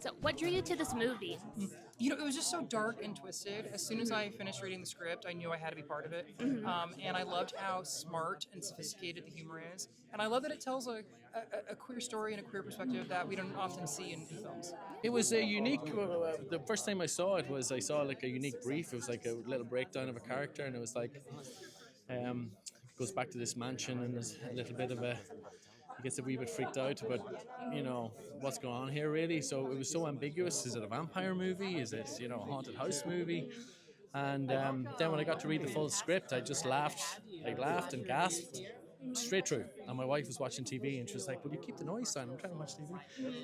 So, what drew you to this movie? It was just so dark and twisted. As soon as I finished reading the script, I knew I had to be part of it. And I loved how smart and sophisticated the humor is. And I love that it tells a queer story and a queer perspective that we don't often see in films. It was a unique. The first time I saw it was I saw like a unique brief. It was like a little breakdown of a character, and it was like, it goes back to this mansion, and there's a little bit of a. He gets a wee bit freaked out about, what's going on here really. So it was so ambiguous. Is it a vampire movie? Is it a haunted house movie? And then when I got to read the full script, I just laughed. I laughed and gasped straight through. And my wife was watching TV and she was like, "Will you keep the noise down? I'm trying to watch TV."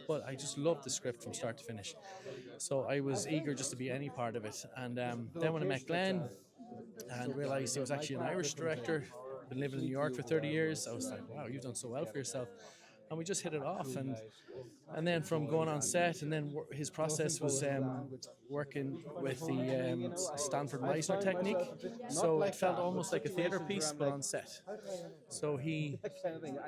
But I just loved the script from start to finish. So I was eager just to be any part of it. And then when I met Glenn and realized he was actually an Irish director, been living in New York for 30 years, I was like, wow, you've done so well for yourself. And we just hit it off, and then from going on set, and then his process was working with the Stanford Meisner technique, so it felt almost like a theatre piece but on set. So he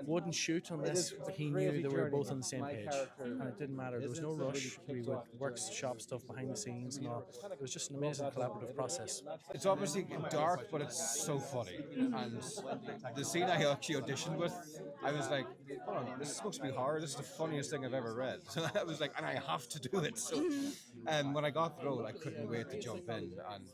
wouldn't shoot unless he knew that we were both on the same page, and it didn't matter. There was no rush. We would workshop stuff behind the scenes and all. It was just an amazing collaborative process. It's obviously dark, but it's so funny. And the scene I actually auditioned with, I was like, hold on, this is supposed to be horror. This is the funniest thing I've ever read. So I was like, and I have to do it. So when I got the role, I couldn't wait to jump in. And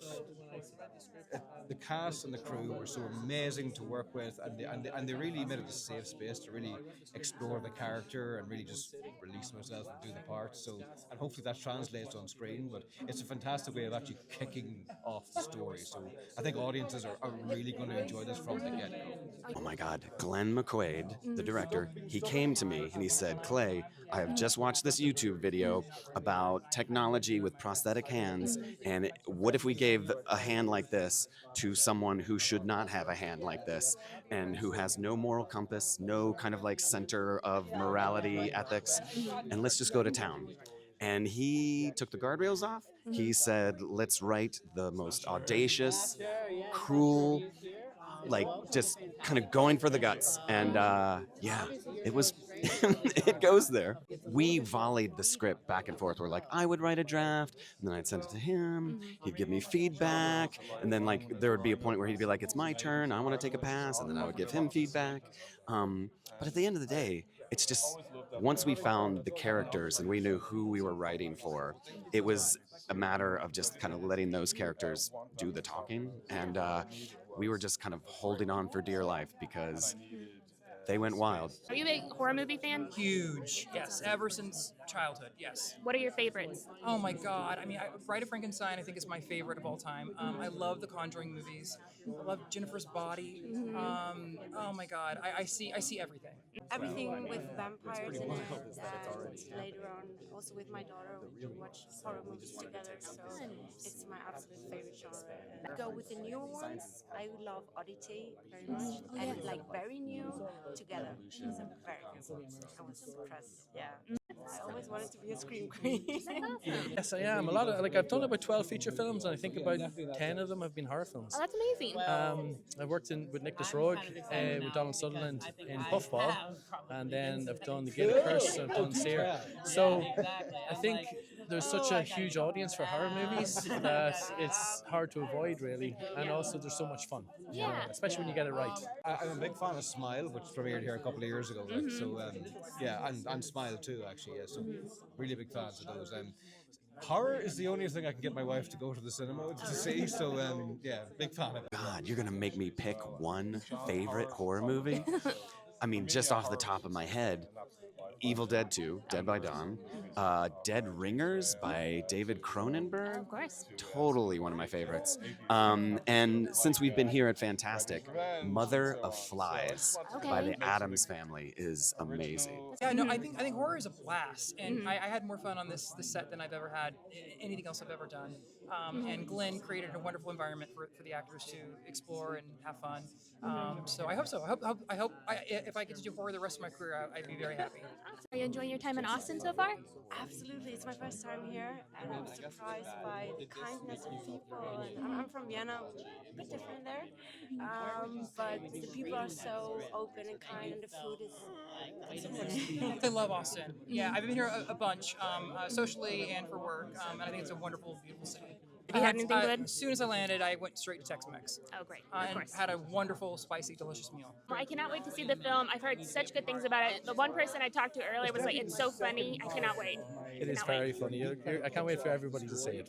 the cast and the crew were so amazing to work with, and they really made it a safe space to really explore the character and really just release myself and do the part. So, and hopefully that translates on screen. But it's a fantastic way of actually kicking off the story. So I think audiences are really going to enjoy this from the get-go. Oh my God, Glenn McQuaid, the director, he came to me and he said, "Clay, I have just watched this YouTube video about technology with prosthetic hands, and what if we gave a hand like this to someone who should not have a hand like this, and who has no moral compass, no kind of like center of morality, ethics, and let's just go to town." And he took the guardrails off. He said, "Let's write the most audacious, cruel, like just kind of going for the guts." And yeah, it was, it goes there. We volleyed the script back and forth. We're like, I would write a draft, and then I'd send it to him. He'd give me feedback, and then like there would be a point where he'd be like, "It's my turn. I want to take a pass," and then I would give him feedback. But at the end of the day, it's just once we found the characters and we knew who we were writing for, it was a matter of just kind of letting those characters do the talking, and we were just kind of holding on for dear life because they went wild. Are you a big horror movie fan? Huge, yes, ever since childhood, yes. What are your favorites? Oh my God! I mean, Bride of Frankenstein, I think, is my favorite of all time. I love the Conjuring movies. I love Jennifer's Body. Oh my God! I see everything. Everything with vampires in it, and later on also with my daughter we watch horror movies together, so it's my absolute favorite genre. Go with the newer ones. I love Oddity very much, and like very new together. So very good. I was impressed. Yeah. I always wanted to be a scream queen. Yes, I am. A lot of I've done about 12 feature films, and I think about 10 of them have been horror films. Oh, that's amazing. I've worked with Nicholas Roeg, with Donald Sutherland in Puffball, and then I've done The Gaelic Curse, I've done Seer. So I think there's such a huge audience for horror movies that it's hard to avoid, really, and also there's so much fun, especially when you get it right. I'm a big fan of Smile, which premiered here a couple of years ago. Like, so yeah, and Smile too, actually. Yeah, so really big fans of those. Horror is the only thing I can get my wife to go to the cinema to see. So yeah, big fan of it. God, you're gonna make me pick one favorite horror movie? I mean, just off the top of my head, Evil Dead 2, Dead by Dawn, Dead Ringers by David Cronenberg. Of course. Totally one of my favorites. And since we've been here at Fantastic, Mother of Flies by the Addams Family is amazing. Yeah, no, I think horror is a blast, and I had more fun on this set than I've ever had anything else I've ever done. And Glenn created a wonderful environment for the actors to explore and have fun. So I hope so. If if I get to do horror the rest of my career, I'd be very happy. Are you enjoying your time in Austin so far? Absolutely, it's my first time here, and I'm surprised by the kindness of people. And I'm from Vienna, a bit different there, but the people are so open and kind, and the food is amazing. I love Austin. Yeah, I've been here a bunch, socially and for work, and I think it's a wonderful, beautiful city. Have you had anything good? As soon as I landed, I went straight to Tex-Mex Oh, great. Of and course. had a wonderful, spicy, delicious meal. Well, I cannot wait to see the film. I've heard such good things about it. The one person I talked to earlier was like, it's so funny. I cannot wait. It is Cannot wait. very funny. I can't wait for everybody to see it.